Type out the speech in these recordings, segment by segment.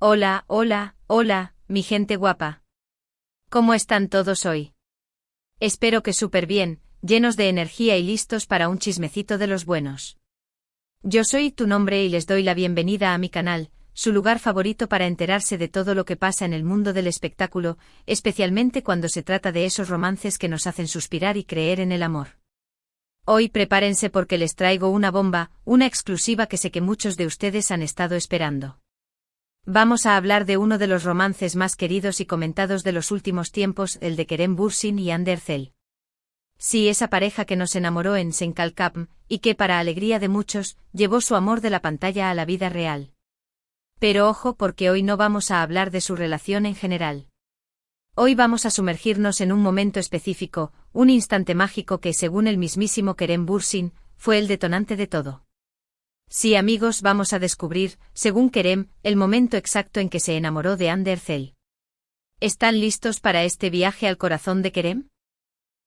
Hola, hola, hola, mi gente guapa. ¿Cómo están todos hoy? Espero que súper bien, llenos de energía y listos para un chismecito de los buenos. Yo soy Tu Nombre y les doy la bienvenida a mi canal, su lugar favorito para enterarse de todo lo que pasa en el mundo del espectáculo, especialmente cuando se trata de esos romances que nos hacen suspirar y creer en el amor. Hoy prepárense porque les traigo una bomba, una exclusiva que sé que muchos de ustedes han estado esperando. Vamos a hablar de uno de los romances más queridos y comentados de los últimos tiempos, el de Kerem Bürsin y Hande Erçel. Sí, esa pareja que nos enamoró en Senkalkapm, y que, para alegría de muchos, llevó su amor de la pantalla a la vida real. Pero ojo, porque hoy no vamos a hablar de su relación en general. Hoy vamos a sumergirnos en un momento específico, un instante mágico que, según el mismísimo Kerem Bürsin, fue el detonante de todo. Sí, amigos, vamos a descubrir, según Kerem, el momento exacto en que se enamoró de Hande Erçel. ¿Están listos para este viaje al corazón de Kerem?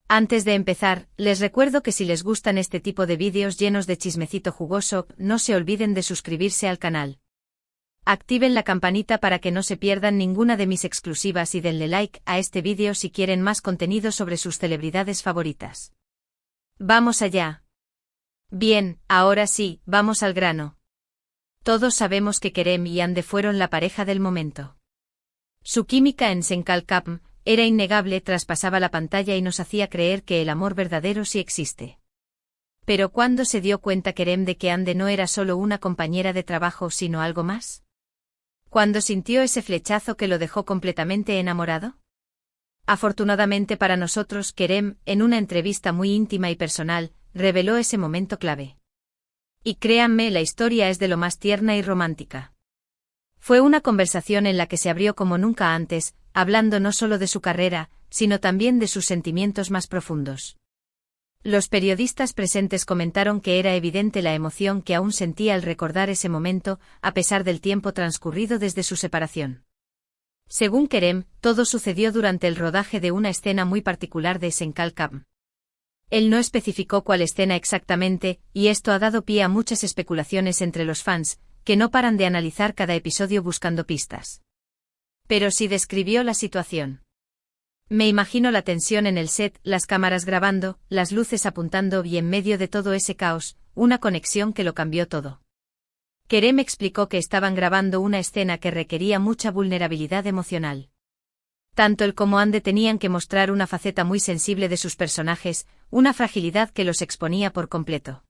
Antes de empezar, les recuerdo que si les gustan este tipo de vídeos llenos de chismecito jugoso, no se olviden de suscribirse al canal. Activen la campanita para que no se pierdan ninguna de mis exclusivas y denle like a este vídeo si quieren más contenido sobre sus celebridades favoritas. ¡Vamos allá! Bien, ahora sí, vamos al grano. Todos sabemos que Kerem y Hande fueron la pareja del momento. Su química en Senkalkapm era innegable, traspasaba la pantalla y nos hacía creer que el amor verdadero sí existe. Pero ¿cuándo se dio cuenta Kerem de que Hande no era solo una compañera de trabajo sino algo más? ¿Cuándo sintió ese flechazo que lo dejó completamente enamorado? Afortunadamente para nosotros, Kerem, en una entrevista muy íntima y personal, reveló ese momento clave. Y créanme, la historia es de lo más tierna y romántica. Fue una conversación en la que se abrió como nunca antes, hablando no solo de su carrera, sino también de sus sentimientos más profundos. Los periodistas presentes comentaron que era evidente la emoción que aún sentía al recordar ese momento, a pesar del tiempo transcurrido desde su separación. Según Kerem, todo sucedió durante el rodaje de una escena muy particular de Senkalkapm. Él no especificó cuál escena exactamente, y esto ha dado pie a muchas especulaciones entre los fans, que no paran de analizar cada episodio buscando pistas. Pero sí describió la situación. Me imagino la tensión en el set, las cámaras grabando, las luces apuntando y en medio de todo ese caos, una conexión que lo cambió todo. Kerem explicó que estaban grabando una escena que requería mucha vulnerabilidad emocional. Tanto él como Hande tenían que mostrar una faceta muy sensible de sus personajes, una fragilidad que los exponía por completo.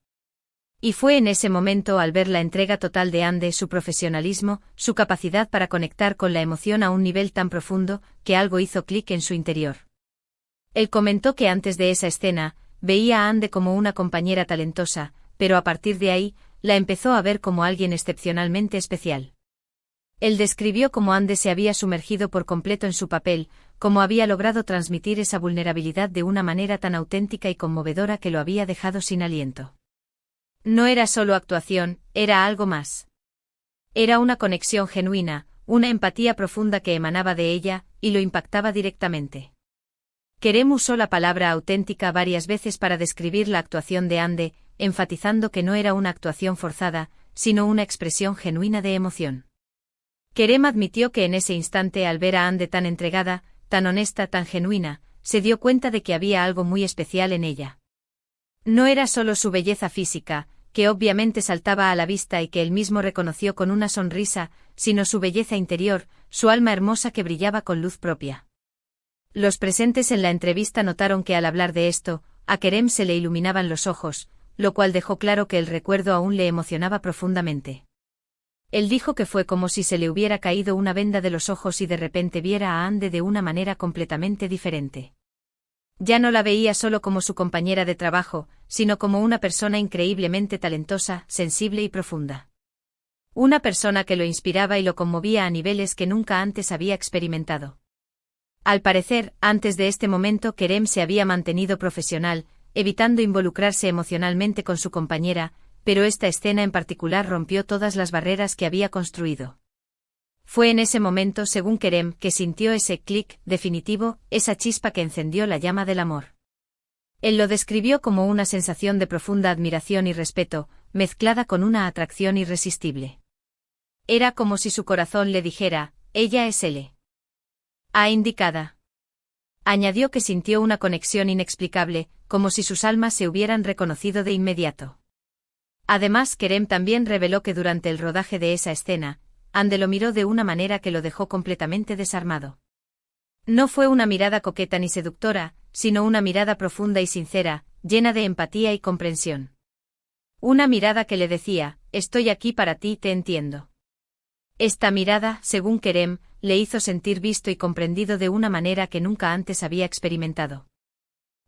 Y fue en ese momento, al ver la entrega total de Hande, su profesionalismo, su capacidad para conectar con la emoción a un nivel tan profundo, que algo hizo clic en su interior. Él comentó que antes de esa escena, veía a Hande como una compañera talentosa, pero a partir de ahí, la empezó a ver como alguien excepcionalmente especial. Él describió cómo Hande se había sumergido por completo en su papel, cómo había logrado transmitir esa vulnerabilidad de una manera tan auténtica y conmovedora que lo había dejado sin aliento. No era solo actuación, era algo más. Era una conexión genuina, una empatía profunda que emanaba de ella, y lo impactaba directamente. Kerem usó la palabra auténtica varias veces para describir la actuación de Hande, enfatizando que no era una actuación forzada, sino una expresión genuina de emoción. Kerem admitió que en ese instante, al ver a Hande tan entregada, tan honesta, tan genuina, se dio cuenta de que había algo muy especial en ella. No era solo su belleza física, que obviamente saltaba a la vista y que él mismo reconoció con una sonrisa, sino su belleza interior, su alma hermosa que brillaba con luz propia. Los presentes en la entrevista notaron que al hablar de esto, a Kerem se le iluminaban los ojos, lo cual dejó claro que el recuerdo aún le emocionaba profundamente. Él dijo que fue como si se le hubiera caído una venda de los ojos y de repente viera a Hande de una manera completamente diferente. Ya no la veía solo como su compañera de trabajo, sino como una persona increíblemente talentosa, sensible y profunda. Una persona que lo inspiraba y lo conmovía a niveles que nunca antes había experimentado. Al parecer, antes de este momento Kerem se había mantenido profesional, evitando involucrarse emocionalmente con su compañera, pero esta escena en particular rompió todas las barreras que había construido. Fue en ese momento, según Kerem, que sintió ese clic definitivo, esa chispa que encendió la llama del amor. Él lo describió como una sensación de profunda admiración y respeto, mezclada con una atracción irresistible. Era como si su corazón le dijera, ella es L. A indicada. Añadió que sintió una conexión inexplicable, como si sus almas se hubieran reconocido de inmediato. Además, Kerem también reveló que durante el rodaje de esa escena, Ande lo miró de una manera que lo dejó completamente desarmado. No fue una mirada coqueta ni seductora, sino una mirada profunda y sincera, llena de empatía y comprensión. Una mirada que le decía, estoy aquí para ti, te entiendo. Esta mirada, según Kerem, le hizo sentir visto y comprendido de una manera que nunca antes había experimentado.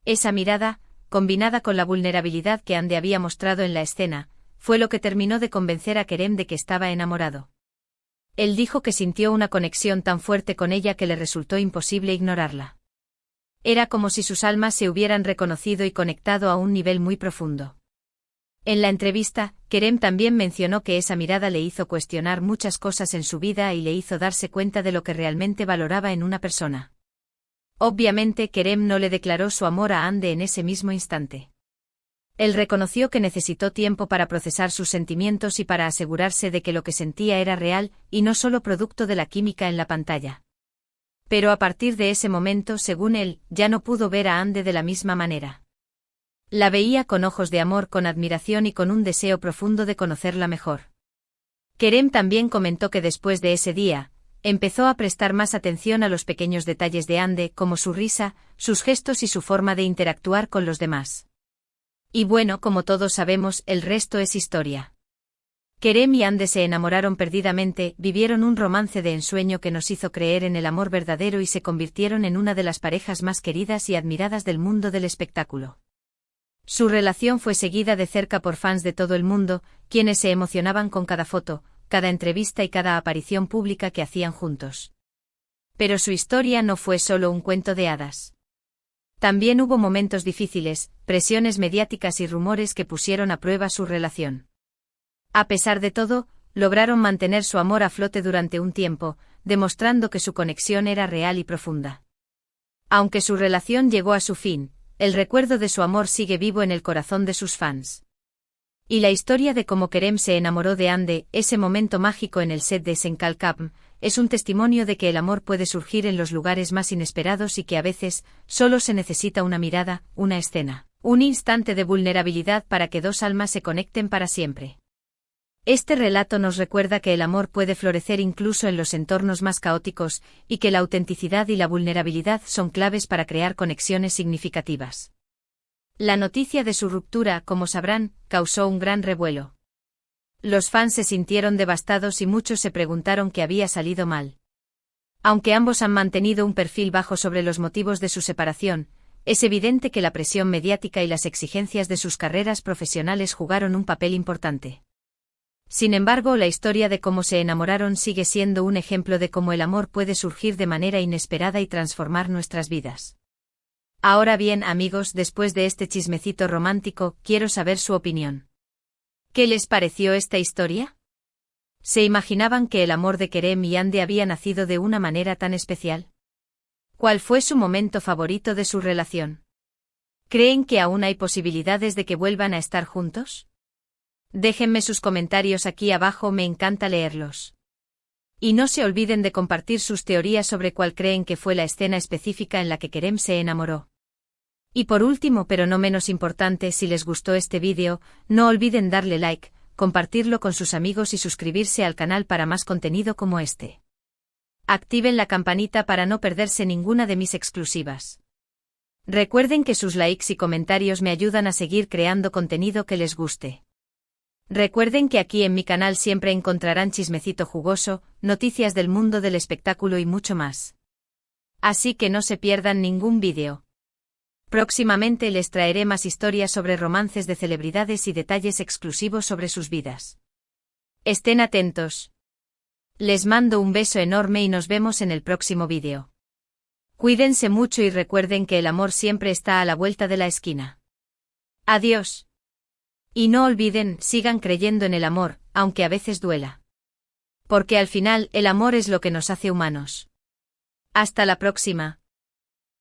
Esa mirada, combinada con la vulnerabilidad que Ande había mostrado en la escena, fue lo que terminó de convencer a Kerem de que estaba enamorado. Él dijo que sintió una conexión tan fuerte con ella que le resultó imposible ignorarla. Era como si sus almas se hubieran reconocido y conectado a un nivel muy profundo. En la entrevista, Kerem también mencionó que esa mirada le hizo cuestionar muchas cosas en su vida y le hizo darse cuenta de lo que realmente valoraba en una persona. Obviamente, Kerem no le declaró su amor a Ande en ese mismo instante. Él reconoció que necesitó tiempo para procesar sus sentimientos y para asegurarse de que lo que sentía era real y no solo producto de la química en la pantalla. Pero a partir de ese momento, según él, ya no pudo ver a Ande de la misma manera. La veía con ojos de amor, con admiración y con un deseo profundo de conocerla mejor. Kerem también comentó que después de ese día, empezó a prestar más atención a los pequeños detalles de Ande, como su risa, sus gestos y su forma de interactuar con los demás. Y bueno, como todos sabemos, el resto es historia. Kerem y Ande se enamoraron perdidamente, vivieron un romance de ensueño que nos hizo creer en el amor verdadero y se convirtieron en una de las parejas más queridas y admiradas del mundo del espectáculo. Su relación fue seguida de cerca por fans de todo el mundo, quienes se emocionaban con cada foto, cada entrevista y cada aparición pública que hacían juntos. Pero su historia no fue solo un cuento de hadas. También hubo momentos difíciles, presiones mediáticas y rumores que pusieron a prueba su relación. A pesar de todo, lograron mantener su amor a flote durante un tiempo, demostrando que su conexión era real y profunda. Aunque su relación llegó a su fin, el recuerdo de su amor sigue vivo en el corazón de sus fans. Y la historia de cómo Kerem se enamoró de Ande, ese momento mágico en el set de Senkalkapm, es un testimonio de que el amor puede surgir en los lugares más inesperados y que a veces, solo se necesita una mirada, una escena, un instante de vulnerabilidad para que dos almas se conecten para siempre. Este relato nos recuerda que el amor puede florecer incluso en los entornos más caóticos, y que la autenticidad y la vulnerabilidad son claves para crear conexiones significativas. La noticia de su ruptura, como sabrán, causó un gran revuelo. Los fans se sintieron devastados y muchos se preguntaron qué había salido mal. Aunque ambos han mantenido un perfil bajo sobre los motivos de su separación, es evidente que la presión mediática y las exigencias de sus carreras profesionales jugaron un papel importante. Sin embargo, la historia de cómo se enamoraron sigue siendo un ejemplo de cómo el amor puede surgir de manera inesperada y transformar nuestras vidas. Ahora bien, amigos, después de este chismecito romántico, quiero saber su opinión. ¿Qué les pareció esta historia? ¿Se imaginaban que el amor de Kerem y Ande había nacido de una manera tan especial? ¿Cuál fue su momento favorito de su relación? ¿Creen que aún hay posibilidades de que vuelvan a estar juntos? Déjenme sus comentarios aquí abajo, me encanta leerlos. Y no se olviden de compartir sus teorías sobre cuál creen que fue la escena específica en la que Kerem se enamoró. Y por último, pero no menos importante, si les gustó este vídeo, no olviden darle like, compartirlo con sus amigos y suscribirse al canal para más contenido como este. Activen la campanita para no perderse ninguna de mis exclusivas. Recuerden que sus likes y comentarios me ayudan a seguir creando contenido que les guste. Recuerden que aquí en mi canal siempre encontrarán chismecito jugoso, noticias del mundo del espectáculo y mucho más. Así que no se pierdan ningún vídeo. Próximamente les traeré más historias sobre romances de celebridades y detalles exclusivos sobre sus vidas. Estén atentos. Les mando un beso enorme y nos vemos en el próximo vídeo. Cuídense mucho y recuerden que el amor siempre está a la vuelta de la esquina. Adiós. Y no olviden, sigan creyendo en el amor, aunque a veces duela. Porque al final, el amor es lo que nos hace humanos. Hasta la próxima.